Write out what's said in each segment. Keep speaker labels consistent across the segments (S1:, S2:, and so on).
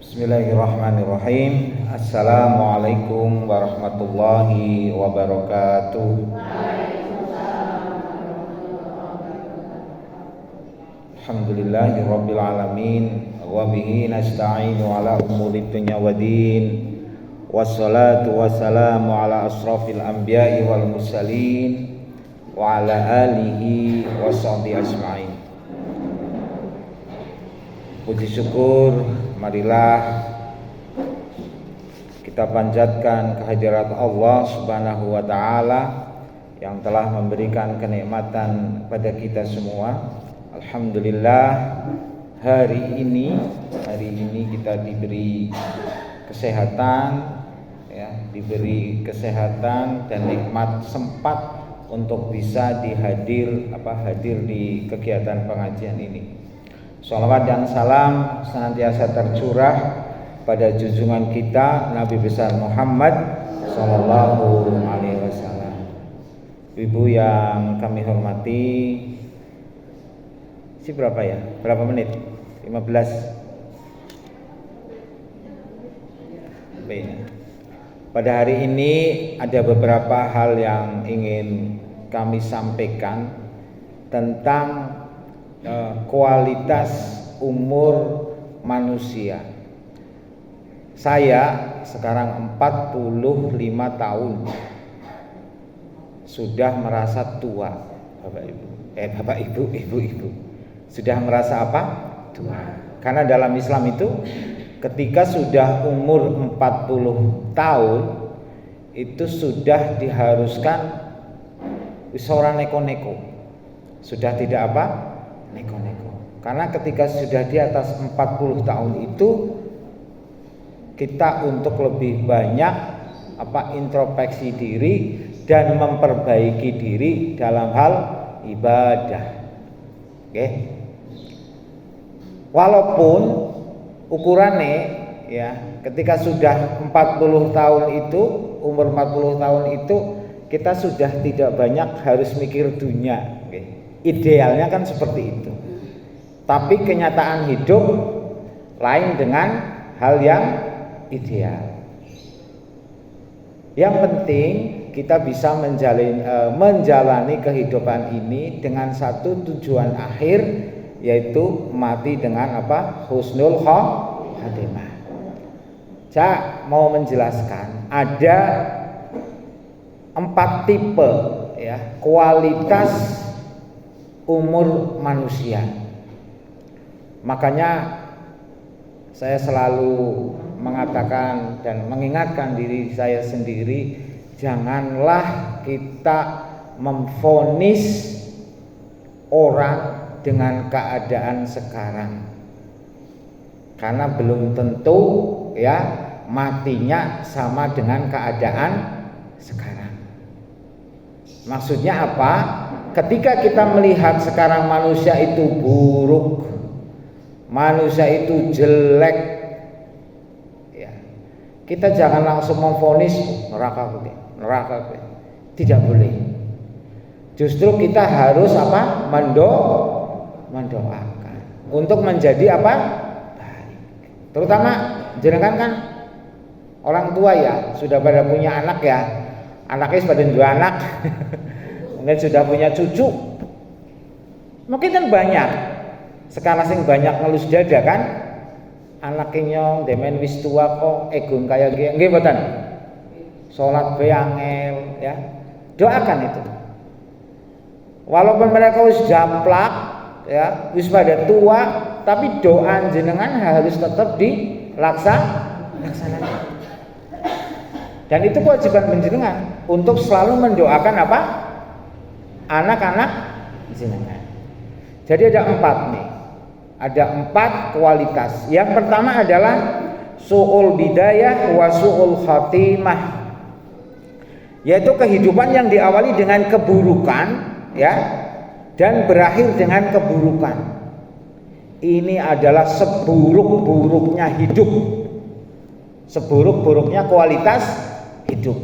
S1: Bismillahirrahmanirrahim. Assalamualaikum warahmatullahi wabarakatuh. Alhamdulillahirabbil alamin wa bihi nasta'inu ala umuri dunya waddin. Wassalatu wassalamu ala asrafil anbiya'i wal mursalin wa ala alihi washabihi ajmain. Puji syukur marilah kita panjatkan kehadirat Allah Subhanahu wa taala yang telah memberikan kenikmatan pada kita semua. Alhamdulillah hari ini kita diberi kesehatan diberi kesehatan dan nikmat sempat untuk bisa hadir di kegiatan pengajian ini. Shalawat dan salam senantiasa tercurah pada junjungan kita Nabi besar Muhammad Sallallahu Alaihi Wasallam. Ibu yang kami hormati, berapa ya? Berapa menit? 15. Pada hari ini ada beberapa hal yang ingin kami sampaikan tentang kualitas umur manusia. Saya sekarang 45 tahun sudah merasa tua, Bapak Ibu sudah merasa apa? Tua. Karena dalam Islam itu ketika sudah umur 40 tahun itu sudah diharuskan ora neko-neko. Sudah tidak apa? Neko-neko. Karena ketika sudah di atas 40 tahun itu kita untuk lebih banyak introspeksi diri dan memperbaiki diri dalam hal ibadah. Oke. Walaupun ukurannya ketika sudah 40 tahun itu, umur 40 tahun itu kita sudah tidak banyak harus mikir dunia. Idealnya kan seperti itu. Tapi kenyataan hidup lain dengan hal yang ideal. Yang penting kita bisa menjalani kehidupan ini dengan satu tujuan akhir, yaitu mati dengan husnul khatimah. Saya mau menjelaskan ada 4 tipe kualitas umur manusia. Makanya saya selalu mengatakan dan mengingatkan diri saya sendiri, janganlah kita memvonis orang dengan keadaan sekarang. Karena belum tentu matinya sama dengan keadaan sekarang. Maksudnya apa? Ketika kita melihat sekarang manusia itu buruk, manusia itu jelek, kita jangan langsung memvonis neraka. Tidak boleh. Justru kita harus mendoakan untuk menjadi baik. Terutama jenengan kan orang tua sudah pada punya anak anaknya sudah 2 anak. Mungkin sudah punya cucu. Mungkin kan banyak. Sekarang sing banyak ngelus dada kan. Anaknya nyong demen wis tua kok egung kaya nggih mboten. Salat bae angel Doakan itu. Walaupun mereka wis japlak wis pada tua, tapi doa jenengan harus tetap dilaksanakan. Dan itu kewajiban jenengan untuk selalu mendoakan anak-anak jenengan. Jadi ada 4 nih. Ada 4 kualitas. Yang pertama adalah su'ul bidayah wa su'ul khatimah. Yaitu kehidupan yang diawali dengan keburukan dan berakhir dengan keburukan. Ini adalah seburuk-buruknya hidup. seburuk-buruknya kualitas hidup.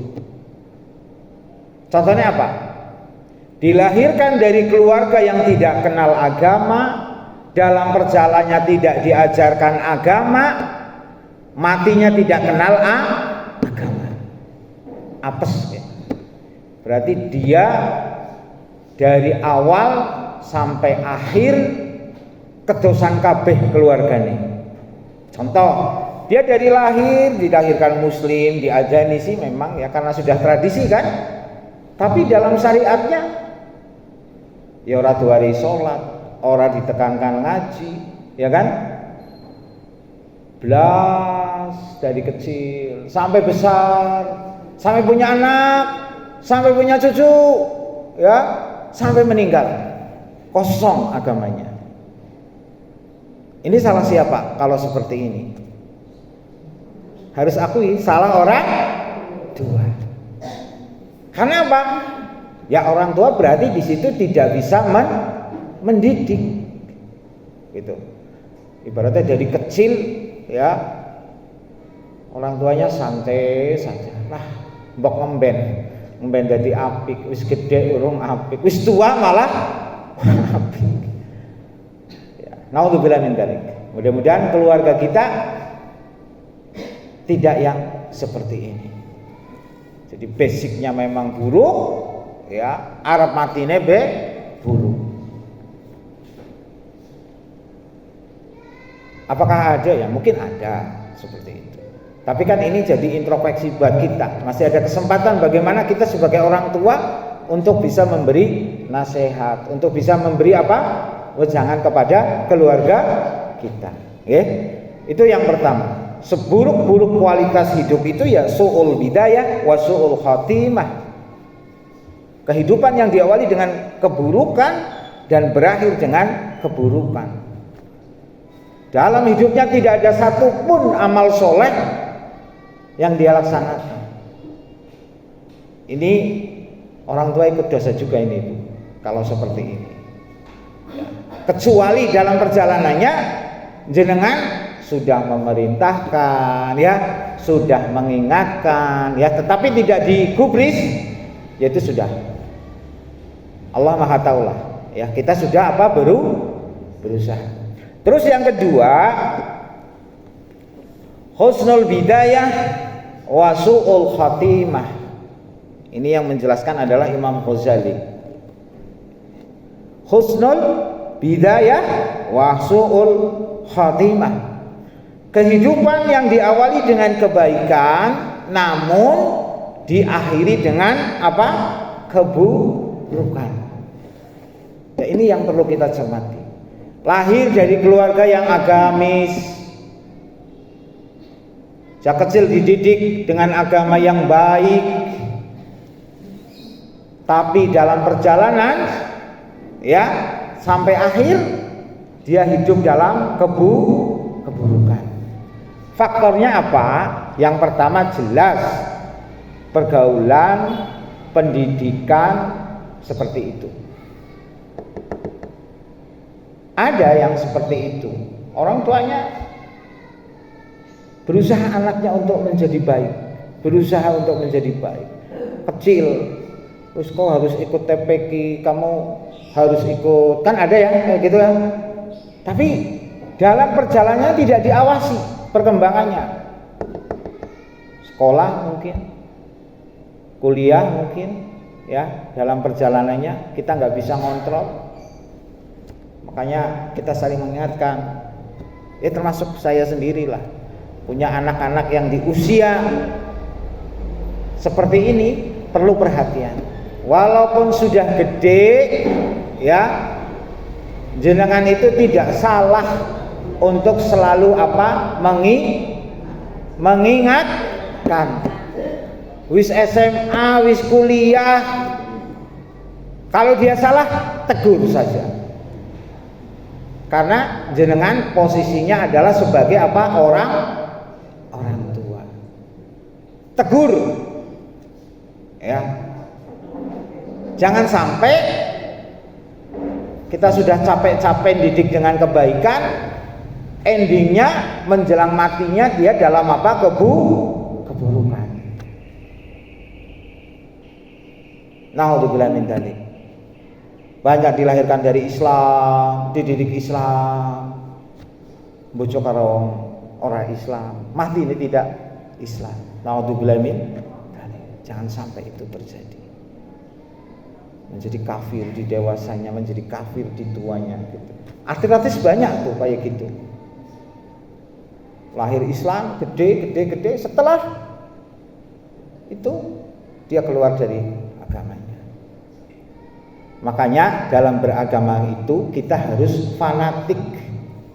S1: Contohnya apa? Dilahirkan dari keluarga yang tidak kenal agama, dalam perjalanannya tidak diajarkan agama, matinya tidak kenal agama. Apes ya. Berarti dia dari awal sampai akhir kedosan kabeh keluarganya. Contoh, dia dari lahir dilahirkan muslim, diajani sih memang ya karena sudah tradisi kan. Tapi dalam syariatnya ya ora duari salat, ora ditekankan ngaji, ya kan? Blas dari kecil sampai besar, sampai punya anak, sampai punya cucu, ya, sampai meninggal. Kosong agamanya. Ini salah siapa kalau seperti ini? Harus akui salah orang tua. Karena apa? Ya orang tua berarti di situ tidak bisa mendidik, gitu. Ibaratnya dari kecil, ya orang tuanya santai saja. Lah, mbok ngemben dadi apik, wis gede urung apik, wis tua malah apik. Ya, naudzubillah min dzalik. Mudah-mudahan keluarga kita tidak yang seperti ini. Jadi basicnya memang buruk, ya arep matine buruk. Apakah ada ya? Mungkin ada seperti itu. Tapi kan ini jadi introspeksi buat kita. Masih ada kesempatan bagaimana kita sebagai orang tua untuk bisa memberi nasihat, untuk bisa memberi apa? Wejangan kepada keluarga kita. Itu yang pertama. Seburuk-buruk kualitas hidup itu ya su'ul bidayah wa su'ul khatimah. Kehidupan yang diawali dengan keburukan dan berakhir dengan keburukan. Dalam hidupnya tidak ada satupun amal soleh yang dia laksanakan. Ini orang tua ikut dosa juga ini Bu, kalau seperti ini. Kecuali dalam perjalanannya jenengan sudah memerintahkan, ya, sudah mengingatkan, ya, tetapi tidak digubris, yaitu sudah. Allah Maha Tahu lah, ya, kita sudah apa berusaha. Terus yang kedua, husnul bidayah wa su'ul khatimah. Ini yang menjelaskan adalah Imam Ghazali. Husnul bidayah wa su'ul khatimah. Kehidupan yang diawali dengan kebaikan namun diakhiri dengan apa? Keburukan. Ya, ini yang perlu kita cermati. Lahir dari keluarga yang agamis, sejak kecil dididik dengan agama yang baik, tapi dalam perjalanan ya sampai akhir dia hidup dalam keburukan. Faktornya apa? Yang pertama jelas pergaulan, pendidikan seperti itu. Ada yang seperti itu. Orang tuanya berusaha anaknya untuk menjadi baik, berusaha untuk menjadi baik. Kecil, terus kau harus ikut TPQ, kamu harus ikut, kan ada ya kayak gitu ya. Tapi dalam perjalanannya tidak diawasi perkembangannya. Sekolah mungkin, kuliah mungkin, ya, dalam perjalanannya kita nggak bisa ngontrol. Makanya kita saling mengingatkan. Ya termasuk saya sendirilah, punya anak-anak yang di usia seperti ini perlu perhatian. Walaupun sudah gede, ya, jenengan itu tidak salah untuk selalu apa? Mengingatkan. Wis SMA, wis kuliah, kalau dia salah tegur saja. Karena jenengan posisinya adalah sebagai apa? Orang tua. Tegur. Ya. Jangan sampai kita sudah capek-capek didik dengan kebaikan, endingnya menjelang matinya dia dalam apa? Keburukan. Naudzubillah min dzalik. Banyak dilahirkan dari Islam, dididik Islam, bojo karo orang Islam, mati ini tidak Islam. Naudzubillah min dzalik. Jangan sampai itu terjadi. Menjadi kafir di dewasanya, menjadi kafir di tuanya gitu. Artis-artis banyak tuh kayak gitu. Lahir Islam, gede, setelah itu dia keluar dari agamanya. Makanya dalam beragama itu kita harus fanatik.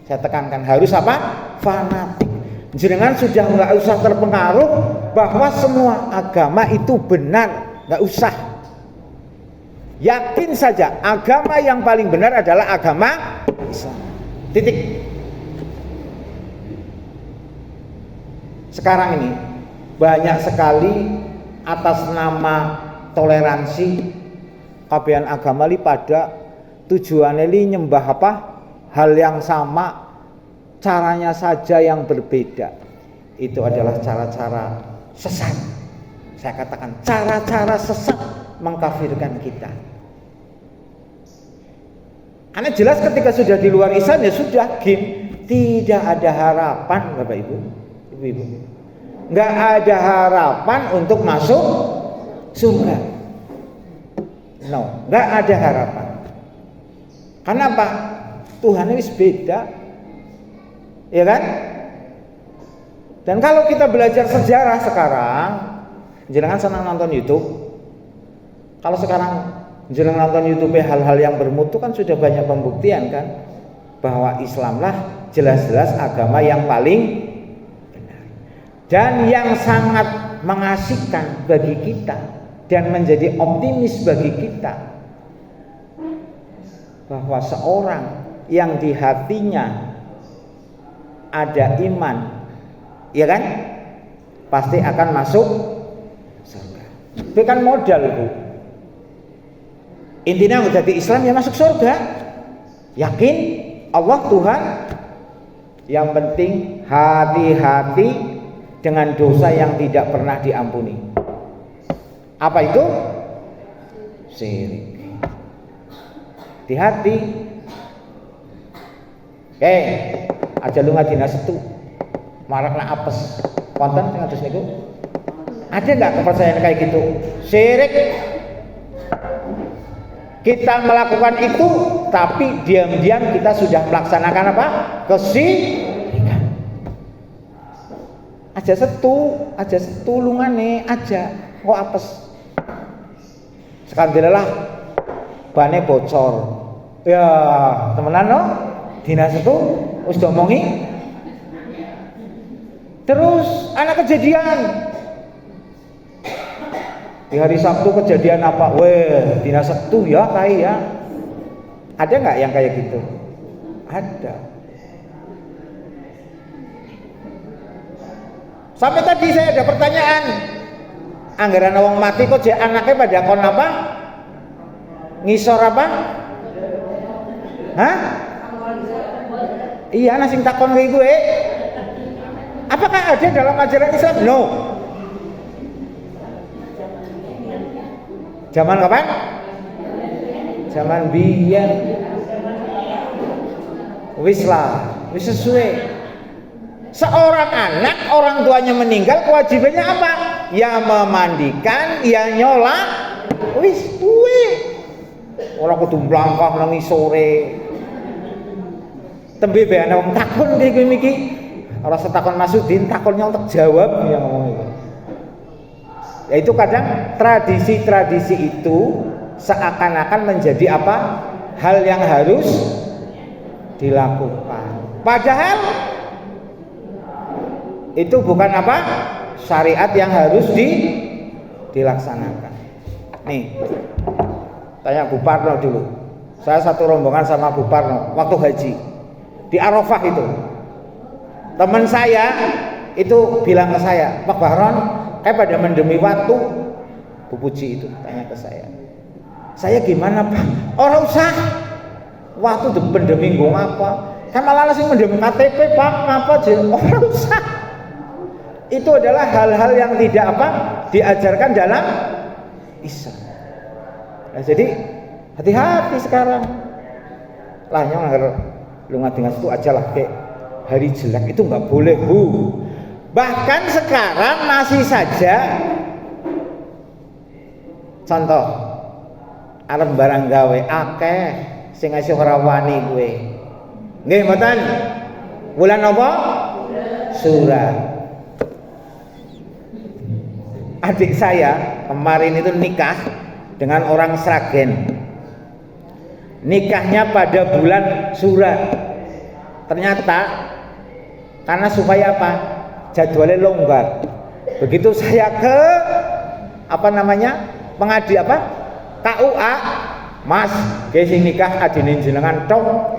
S1: Saya tekankan harus apa? Fanatik. Jenengan sudah nggak usah terpengaruh bahwa semua agama itu benar, nggak usah. Yakin saja agama yang paling benar adalah agama Islam. Titik. Sekarang ini banyak sekali atas nama toleransi kabehan agama li pada tujuannya li nyembah apa? Hal yang sama, caranya saja yang berbeda. Itu adalah cara-cara sesat. Saya katakan cara-cara sesat mengkafirkan kita. Karena jelas ketika sudah di luar Islam ya sudah game, tidak ada harapan Bapak Ibu. Ibu-ibu. Nggak ada harapan untuk masuk surga. No, nggak ada harapan. Kenapa? Tuhan ini beda, ya kan? Dan kalau kita belajar sejarah sekarang, jenengan senang nonton YouTube. Kalau sekarang jenengan nonton YouTube hal-hal yang bermutu kan sudah banyak pembuktian kan, bahwa Islamlah jelas-jelas agama yang paling benar dan yang sangat mengasihkan bagi kita dan menjadi optimis bagi kita, bahwa seorang yang di hatinya ada iman, ya kan, pasti akan masuk surga. Itu kan modal Bu. Intinya udah di Islam ya masuk surga. Yakin Allah Tuhan. Yang penting hati-hati dengan dosa yang tidak pernah diampuni. Apa itu? Syirik. Hati-hati. Aja lu ngadina setu. Marakna apes. Wonten sing atus niku? Ada enggak kepercayaan kayak gitu? Syirik. Kita melakukan itu, tapi diam-diam kita sudah melaksanakan apa? Kesyirikan. Aja setu lungane aja. Kok apes? Sekandilah bane bocor. Ya, temenan no? Dina setu wis diomongi. Terus anak kejadian. Di hari Sabtu kejadian apa? Weh, dina Sabtu ya kayak ya. Ada nggak yang kayak gitu? Ada. Sampai tadi saya ada pertanyaan. Anggaran wong mati kok jek anaknya pada kon apa? Ngisor apa? Hah? Iya, nasing takon kayak gue. Apakah ada dalam ajaran Islam? No. Zaman kapan? Zaman biyen. Wis sesuai. Seorang anak orang tuanya meninggal kewajibannya apa? Ya memandikan, ya nyolak. Wis kuwi. Ora kudu mlangkah nang sore. Tembe bae ana wong takon kaya kowe iki. Ora setakon Masudin, takonnya untuk jawab yang ngomong itu. Ya itu kadang tradisi-tradisi itu seakan-akan menjadi apa? Hal yang harus dilakukan. Padahal itu bukan apa? Syariat yang harus dilaksanakan. Nih, tanya Bu Parno dulu. Saya satu rombongan sama Bu Parno waktu haji di Arafah itu. Teman saya itu bilang ke saya, Pak Bahron, kayak pada mendemi waktu. Bu Puji itu tanya ke saya gimana Pak? Orang usah waktu pendemi ngomong apa? Kan malah langsung mendem KTP Pak, apa aja orang usah. Itu adalah hal-hal yang tidak diajarkan dalam Islam. Nah, jadi hati-hati sekarang. Lah yang lunga dengan itu aja lah kayak hari jelek itu nggak boleh Bu. Bahkan sekarang masih saja contoh arep barang gawe akeh sing ngasih ora wani kowe. Nggih mboten? Bulan apa? Surat. Adik saya kemarin itu nikah dengan orang Sragen. Nikahnya pada bulan Surat. Ternyata karena supaya apa? Jadwalnya longgar. Begitu saya ke KUA, Mas, sing nikah adine jenengan tok.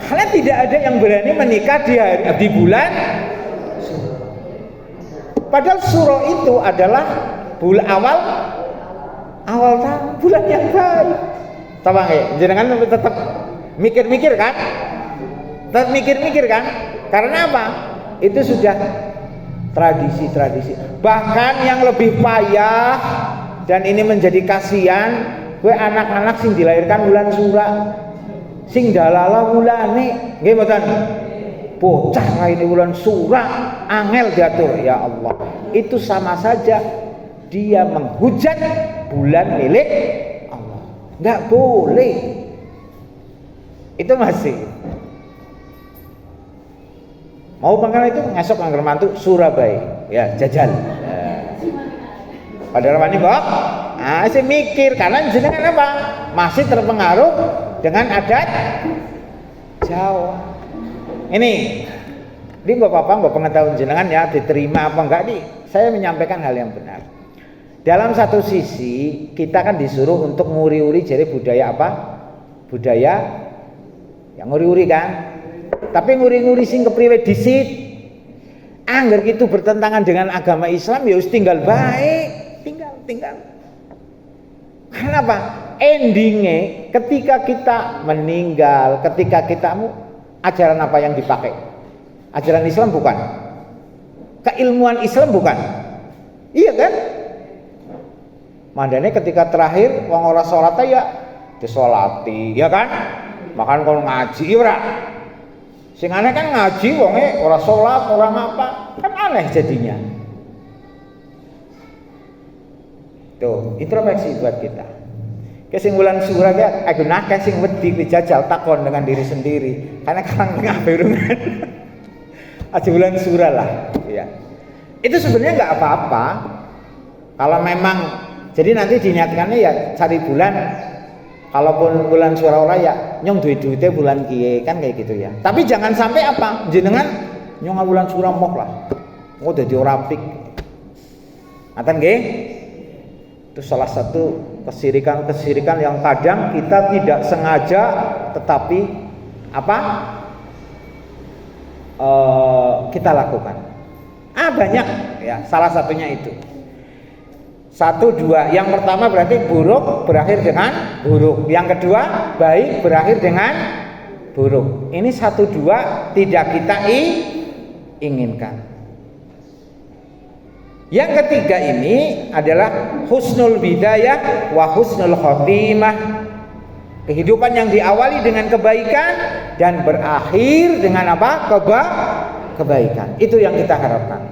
S1: Karena tidak ada yang berani menikah di bulan. Padahal Suro itu adalah bulan awal tahun, bulan yang baik. Tahu nggak? Jenengan tetap mikir-mikir kan? Tetap mikir-mikir kan? Karena apa? Itu sudah tradisi. Bahkan yang lebih payah dan ini menjadi kasihan, gue anak-anak sing dilahirkan bulan Sura, sing dalala bulane, nggih mboten? Bocah lain bulan Sura, angel diatur, ya Allah. Itu sama saja dia menghujat bulan milik Allah. Nggak boleh. Itu masih. Mau pangkal itu ngesok angger mantu Surabaya, ya jajal. Padahal wani kok, saya mikir karena jenengan apa? Masih terpengaruh dengan adat Jawa. Ini nggak apa-apa, nggak pengetahuan jenengan ya, diterima apa enggak nih? Saya menyampaikan hal yang benar. Dalam satu sisi kita kan disuruh untuk nguri-uri jadi budaya apa? Budaya yang nguri-uri kan? Tapi nguri-nguri sing kepriwe disit. Angger itu bertentangan dengan agama Islam ya wis tinggal baik. Tinggal. Kenapa? Endingnya ketika kita meninggal, ketika kita ajaran apa yang dipakai? Ajaran Islam bukan? Keilmuan Islam bukan? Iya kan? Mandane ketika terakhir wong ora salat ya disolati, ya kan? Makan kon ngaji ora. Sing aneh kan ngaji wonge ora salat, ora apa. Kan aneh jadinya. Tuh, introspeksi buat kita. Kesimpulan surah ya, aku nakal sing wedi dijajal takon dengan diri sendiri. Karena kan ngabirungan. Aja bulan surah lah, ya. Itu sebenarnya nggak apa-apa. Kalau memang, jadi nanti diniatkannya ya cari bulan. Kalaupun bulan surah ora ya nyong duit-duitnya bulan kiye kan kayak gitu ya. Tapi jangan sampai apa? Jenengan nyong bulan surah mok lah. Oh dadi ora pik. Ngaten nggih? Itu salah satu kesirikan yang kadang kita tidak sengaja tetapi kita lakukan. Banyak ya, salah satunya itu. 1, 2. Yang pertama berarti buruk berakhir dengan buruk. Yang kedua baik berakhir dengan buruk. Ini 1, 2 tidak kita inginkan. Yang ketiga ini adalah husnul bidayah wa husnul khotimah. Kehidupan yang diawali dengan kebaikan dan berakhir dengan apa? Kebaikan. Itu yang kita harapkan.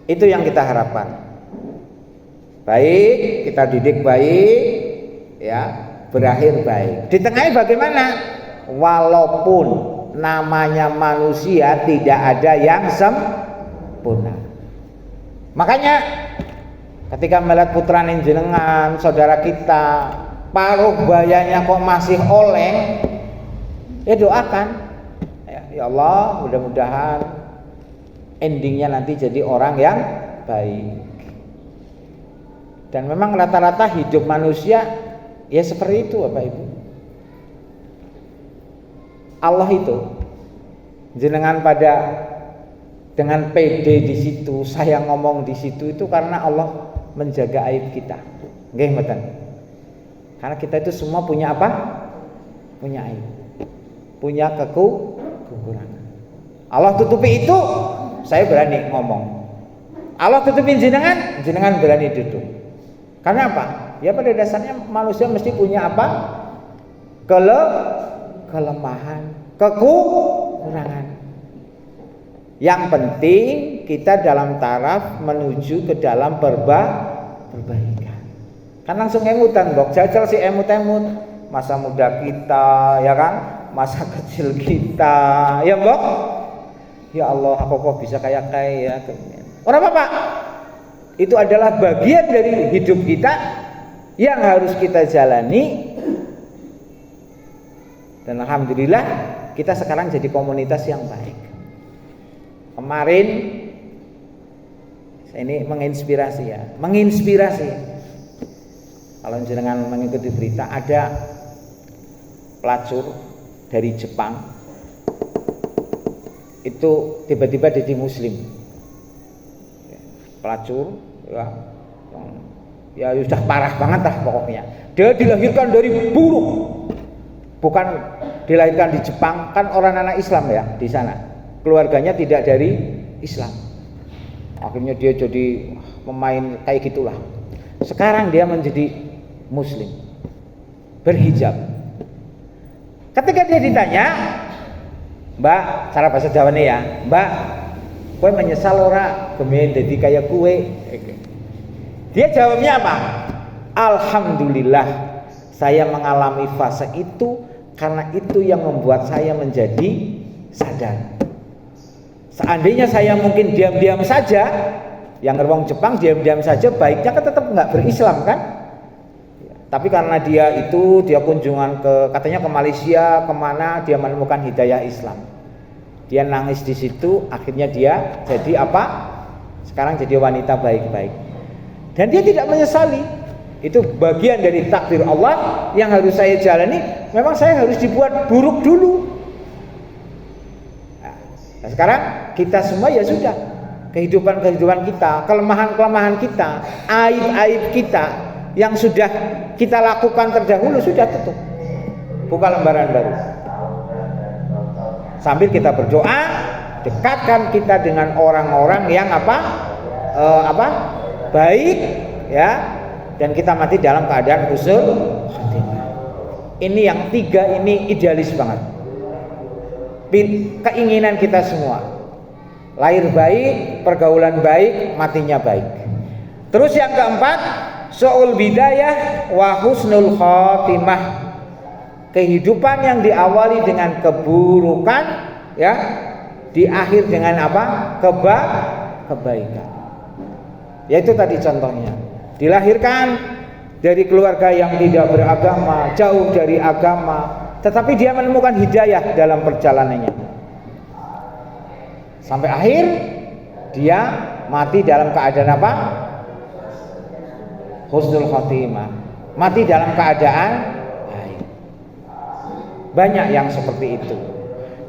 S1: Itu yang kita harapkan. Baik, kita didik baik, ya, berakhir baik. Di tengahnya bagaimana? Walaupun namanya manusia tidak ada yang sempurna. Makanya ketika melihat putra jenengan, saudara kita, paruh bayanya kok masih oleng, ya doakan. Ya Allah, mudah-mudahan endingnya nanti jadi orang yang baik. Dan memang rata-rata hidup manusia ya seperti itu Bapak Ibu. Allah itu jenengan pada dengan PD di situ, saya ngomong di situ itu karena Allah menjaga aib kita. Nggih mboten? Karena kita itu semua punya apa? punya aib, punya kekurangan. Allah tutupi itu, saya berani ngomong. Allah tutupin jenengan, jenengan berani duduk. Karena apa? Ya pada dasarnya manusia mesti punya apa? Kelemahan, kekurangan. Yang penting kita dalam taraf menuju ke dalam perbaikan. Kan langsung emutan, Bok. Jajal si emut-emut masa muda kita, ya kan? Masa kecil kita, ya Bok. Ya Allah, aku kok bisa kayak ya. Orang apa? Itu adalah bagian dari hidup kita yang harus kita jalani. Dan alhamdulillah kita sekarang jadi komunitas yang baik. Kemarin saya ini menginspirasi ya, menginspirasi. Kalau jenengan mengikuti berita, ada pelacur dari Jepang itu tiba-tiba jadi Muslim. Pelacur ya sudah parah banget lah pokoknya. Dia dilahirkan dari burung, bukan dilahirkan di Jepang, kan orang anak Islam ya di sana. Keluarganya tidak dari Islam. Akhirnya dia jadi pemain kayak gitulah. Sekarang dia menjadi Muslim, berhijab. Ketika dia ditanya, Mbak, cara bahasa Jawa nih ya, Mbak, kowe menyesal ora gemen dadi kaya kowe? Dia jawabnya apa? Alhamdulillah, saya mengalami fase itu karena itu yang membuat saya menjadi sadar. Seandainya saya mungkin diam-diam saja, yang wong Jepang diam-diam saja, baiknya kan tetap nggak berislam kan? Tapi karena dia kunjungan katanya ke Malaysia, kemana dia menemukan hidayah Islam. Dia nangis di situ, akhirnya dia jadi apa? Sekarang jadi wanita baik-baik. Dan dia tidak menyesali. Itu bagian dari takdir Allah yang harus saya jalani. Memang saya harus dibuat buruk dulu. Nah, sekarang kita semua ya sudah, kehidupan kita, kelemahan kita, aib kita yang sudah kita lakukan terdahulu sudah tutup, buka lembaran baru. Sambil kita berdoa, dekatkan kita dengan orang-orang yang baik ya, dan kita mati dalam keadaan husnul khatimah. Ini yang tiga ini idealis banget. Keinginan kita semua, lahir baik, pergaulan baik, matinya baik. Terus yang keempat, su'ul bidayah wa husnul khatimah. Kehidupan yang diawali dengan keburukan ya, di akhir dengan apa? Kebaikan. Yaitu tadi contohnya, dilahirkan dari keluarga yang tidak beragama, jauh dari agama, tetapi dia menemukan hidayah dalam perjalanannya. Sampai akhir dia mati dalam keadaan apa? Husnul khatimah. Mati dalam keadaan baik. Banyak yang seperti itu.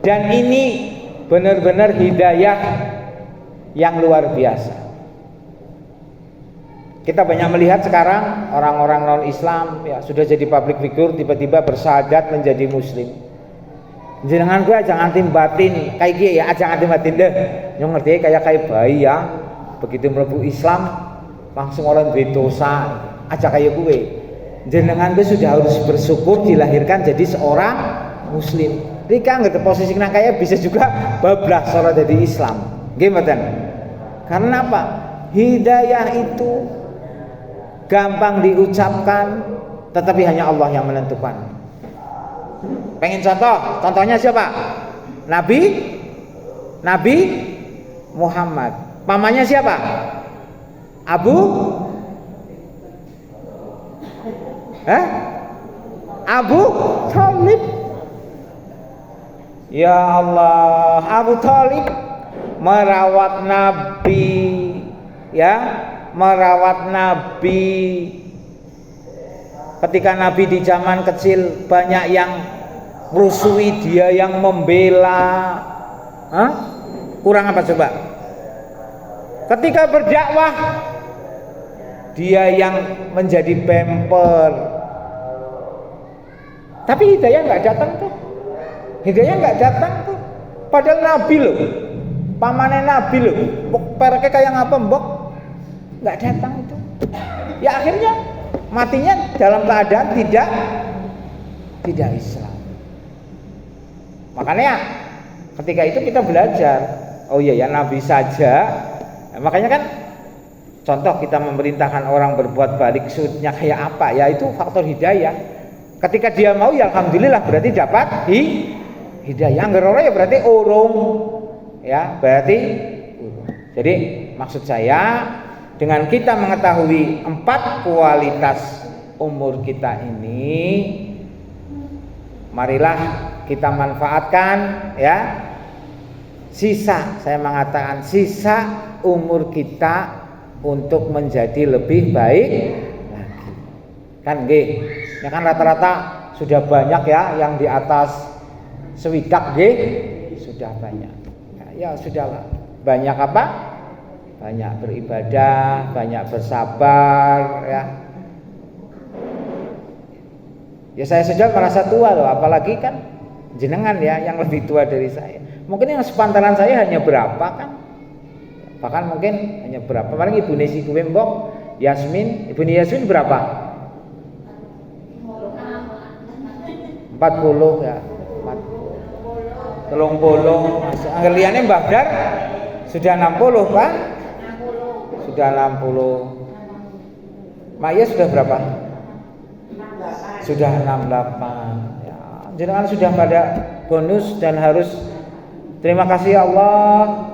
S1: Dan ini benar-benar hidayah yang luar biasa. Kita banyak melihat sekarang orang-orang non-Islam ya sudah jadi public figure, tiba-tiba bersyahadat menjadi Muslim. Jenengan gue jangan tim batin kayak gini ya, jangan tim batin deh. Yang ngerti kayak bayi ya, begitu mlebu Islam langsung orang duwe dosa aja kayak gue. Jenengan gue sudah harus bersyukur dilahirkan jadi seorang Muslim. Rika ngerti posisi nang kayak bisa juga bablas ora jadi Islam. Nggih mboten? Karena apa? Hidayah itu gampang diucapkan, tetapi hanya Allah yang menentukan. Pengen contohnya siapa? Nabi Muhammad. Pamannya siapa? Abu Thalib. Ya Allah, Abu Thalib merawat Nabi, ya, merawat Nabi. Ketika Nabi di zaman kecil banyak yang merusuhi dia, yang membela. Kurang apa coba? Ketika berdakwah dia yang menjadi pamper. Tapi hidayah nggak datang tuh. Hidayah nggak datang tuh. Padahal Nabi loh, pamannya Nabi loh, pereknya kayak ngapa mbok, nggak datang itu. Ya akhirnya matinya dalam keadaan tidak Islam. Makanya ketika itu kita belajar, oh iya ya Nabi saja. Makanya kan contoh kita memerintahkan orang berbuat baik surutnya kayak apa, ya itu faktor hidayah. Ketika dia mau ya alhamdulillah berarti dapat hidayah. Angger ora ya berarti urung. Ya, berarti urung. Jadi maksud saya dengan kita mengetahui 4 kualitas umur kita ini, marilah kita manfaatkan ya. Sisa, saya mengatakan sisa umur kita untuk menjadi lebih baik lagi. Kan nggih. Ya kan rata-rata sudah banyak ya yang di atas swidak nggih, sudah banyak. Ya sudahlah. Banyak apa? Banyak beribadah, banyak bersabar ya. Ya saya sudah merasa tua loh, apalagi kan jenengan ya yang lebih tua dari saya. Mungkin yang sepantaran saya hanya berapa kan? Bahkan mungkin hanya berapa? Paling Ibu Nesi Kuwembok, Yasmin, Ibu Yasmin berapa? 40 ya. 30. Angger liyane Mbah Dar sudah 60, Pak? Sudah 60. Maya sudah berapa? Sudah 68. Ya, jenengan sudah pada bonus dan harus terima kasih Allah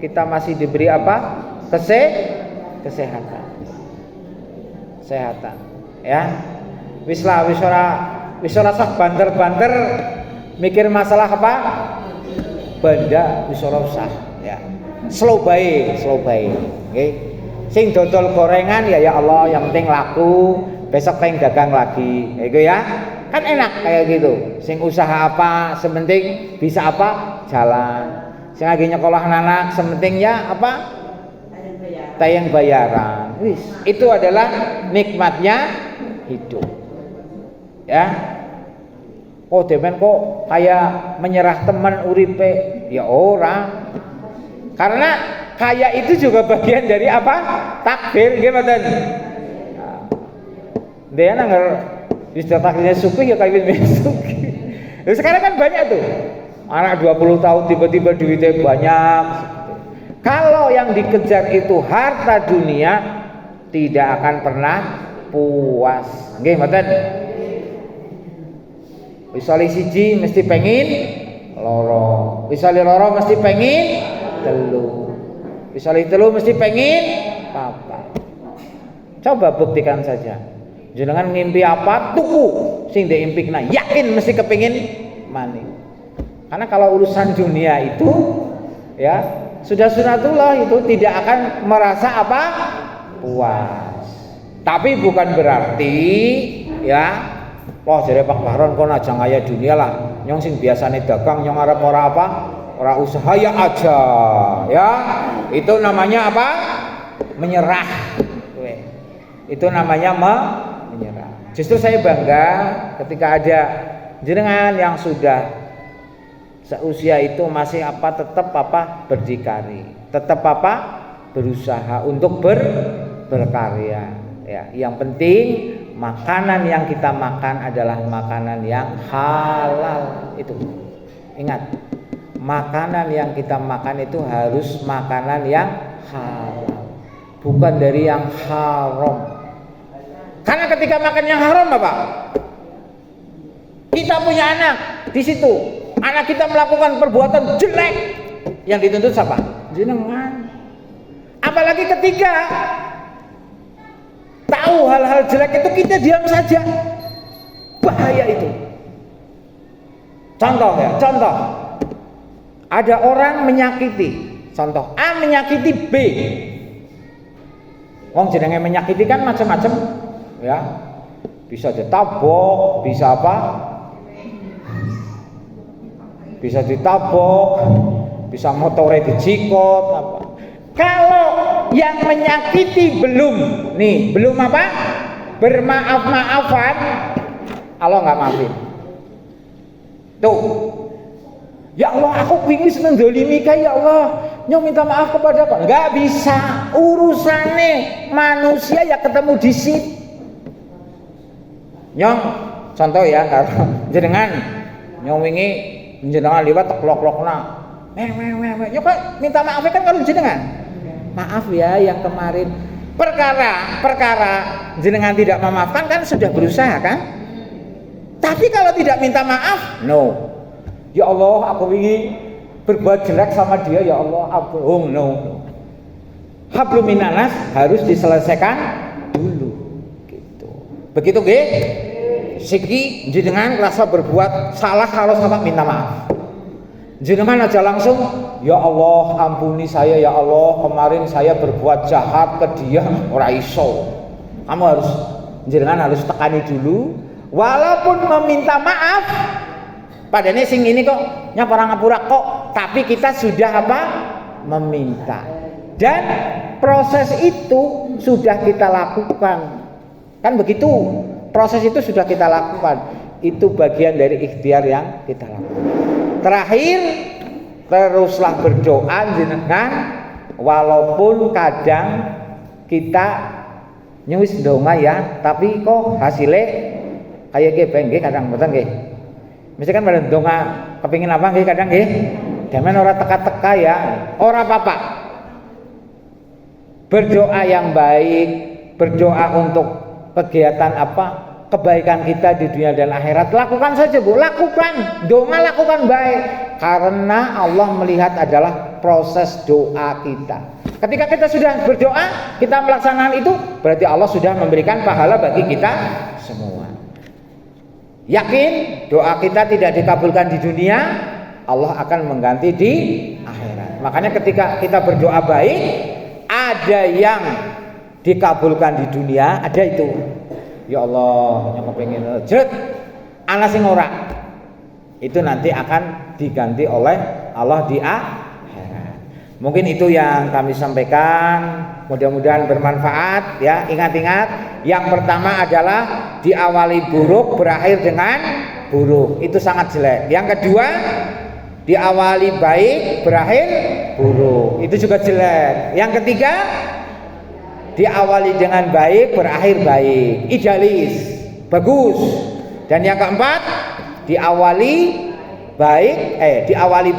S1: kita masih diberi apa? Kesehatan. Kesehatan. Ya. Wis ora sah banter-banter mikir masalah apa? Banda wis ora usah ya. Slow bae. Nggih. Sing dodol gorengan ya Allah yang penting laku, besok pengen dagang lagi. Iku ya. Kan enak kayak gitu. Sing usaha apa, sementing bisa apa? Jalan. Sing lagi nyekolah anak, sementing ya apa? Tayang bayaran. Wis, itu adalah nikmatnya hidup. Ya. Oh, demen kok kayak menyerah teman uripe. Ya ora. Karena kaya itu juga bagian dari apa? Takdir, nggih mboten. Nah. Dia nangger istilah takdirnya sugih ya kawin sugih. Nah, sekarang kan banyak tuh. Anak 20 tahun tiba-tiba duitnya banyak. Kalau yang dikejar itu harta dunia, tidak akan pernah puas. Nggih mboten? Wisali siji mesti pengin loro. Wisali loro mesti pengin telu. Wisali telu mesti pengin papat. Coba buktikan saja. Jenengan ngimpi apa tuku sing diimpikna yakin mesti kepengin maning. Karena kalau urusan dunia itu ya sudah sunatullah itu tidak akan merasa apa puas. Tapi bukan berarti ya wah jare Pak Bahron kon aja ngaya dunia lah. Nyong sing biasane dagang nyong arep ora apa? Ora usaha ya aja. Ya, itu namanya apa? Menyerah. Itu namanya menyerah. Justru saya bangga ketika ada jenengan yang sudah seusia itu masih apa tetap apa berdikari, tetap apa berusaha untuk berkarya. Ya, yang penting makanan yang kita makan adalah makanan yang halal. Itu ingat, makanan yang kita makan itu harus makanan yang halal, bukan dari yang haram. Karena ketika makan yang haram apa? Kita punya anak di situ, anak kita melakukan perbuatan jelek, yang dituntut siapa? Jenengan. Apalagi ketika tahu hal-hal jelek itu kita diam saja, bahaya itu. Contoh ya, contoh ada orang menyakiti, contoh A menyakiti B. Wong jenenge menyakiti kan macam-macam ya, bisa ditabok, bisa apa, bisa ditabok, bisa motore dijikot apa. Kalau yang menyakiti belum apa? Bermaaf-maafan, Allah nggak maafin. Tuh. Ya Allah, aku pingin seneng dolimi ya Allah. Nyong minta maaf kepada kau. Enggak bisa. Urusannya manusia ya ketemu di situ. Nyong contoh ya, kalau jenengan nyong wingi jenengan liwat teklok-klokna. Nyong kok minta maaf kan kalau jenengan. Maaf ya yang kemarin perkara jenengan tidak memaafkan kan sudah berusaha kan? Tapi kalau tidak minta maaf, no. Ya Allah, aku ingin berbuat jelek sama dia, ya Allah, aku no. Hablum minanas harus diselesaikan dulu gitu. Begitu nggih? Siki jenengan rasa berbuat salah kalau sama minta maaf. Jenengan aja langsung, ya Allah, ampuni saya ya Allah, kemarin saya berbuat jahat ke dia, ora iso. Kamu jenengan harus tekani dulu, walaupun meminta maaf. Padahal sing ini kok nyapa ngapura kok, tapi kita sudah apa? Meminta. Dan proses itu sudah kita lakukan. Kan begitu? Proses itu sudah kita lakukan. Itu bagian dari ikhtiar yang kita lakukan. Terakhir, teruslah berdoa jenengan walaupun kadang kita nyuwis donga ya, tapi kok hasilnya kayak gini kadang mboten nggih. Mesti kan pada donga kepingin apa nggih kadang nggih. Demen ora teka-teka ya, ora apa-apa. Berdoa yang baik, berdoa untuk kegiatan apa? Kebaikan kita di dunia dan akhirat, lakukan saja Bu, lakukan. Donga lakukan baik karena Allah melihat adalah proses doa kita. Ketika kita sudah berdoa, kita melaksanakan itu, berarti Allah sudah memberikan pahala bagi kita semua. Yakin doa kita tidak dikabulkan di dunia, Allah akan mengganti di akhirat. Makanya ketika kita berdoa baik, ada yang dikabulkan di dunia, ada itu. Ya Allah, yang kepengin jret ana sing ora. Itu nanti akan diganti oleh Allah di akhirat. Mungkin itu yang kami sampaikan, mudah-mudahan bermanfaat ya. Ingat-ingat, yang pertama adalah diawali buruk berakhir dengan buruk. Itu sangat jelek. Yang kedua, diawali baik berakhir buruk. Itu juga jelek. Yang ketiga, diawali dengan baik berakhir baik, idealis, bagus. Dan yang keempat, diawali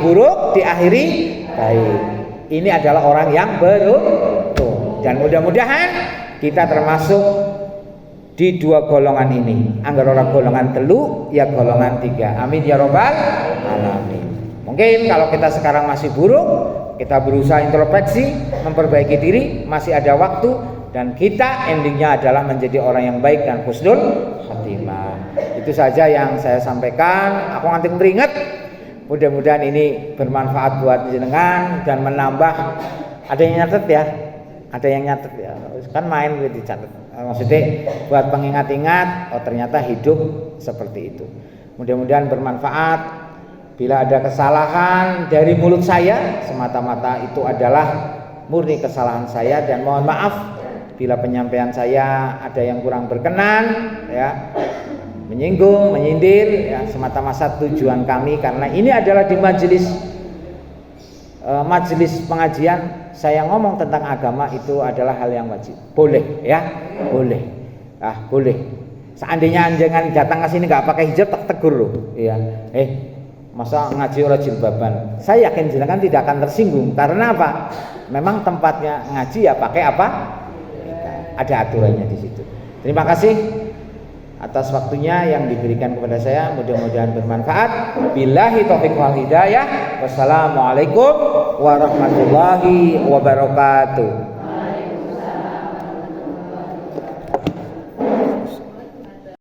S1: buruk diakhiri baik. Ini adalah orang yang beruntung. Dan mudah-mudahan kita termasuk di dua golongan ini. Anggar orang golongan telu, ya golongan tiga. Amin ya robbal alamin. Mungkin kalau kita sekarang masih buruk, kita berusaha introspeksi, memperbaiki diri, masih ada waktu, dan kita endingnya adalah menjadi orang yang baik dan husnul khotimah. Itu saja yang saya sampaikan. Aku nanti teringat, mudah-mudahan ini bermanfaat buat jenengan dan menambah. Ada yang nyatet ya, kan main gitu dicatat. Maksudnya buat pengingat-ingat, oh ternyata hidup seperti itu. Mudah-mudahan bermanfaat. Bila ada kesalahan dari mulut saya, semata-mata itu adalah murni kesalahan saya, dan mohon maaf bila penyampaian saya ada yang kurang berkenan ya, menyinggung, menyindir ya, semata-mata tujuan kami karena ini adalah di majelis pengajian saya ngomong tentang agama, itu adalah hal yang wajib. Boleh ya, boleh. Boleh. Seandainya jangan datang ke sini nggak pakai hijab, tak tegur loh. Iya. Masa ngaji ora jilbaban? Saya yakin jenengan tidak akan tersinggung. Karena apa? Memang tempatnya ngaji ya pakai apa? Ada aturannya di situ. Terima kasih atas waktunya yang diberikan kepada saya. Mudah-mudahan bermanfaat. Billahi taufiq wal hidayah. Wassalamualaikum warahmatullahi wabarakatuh.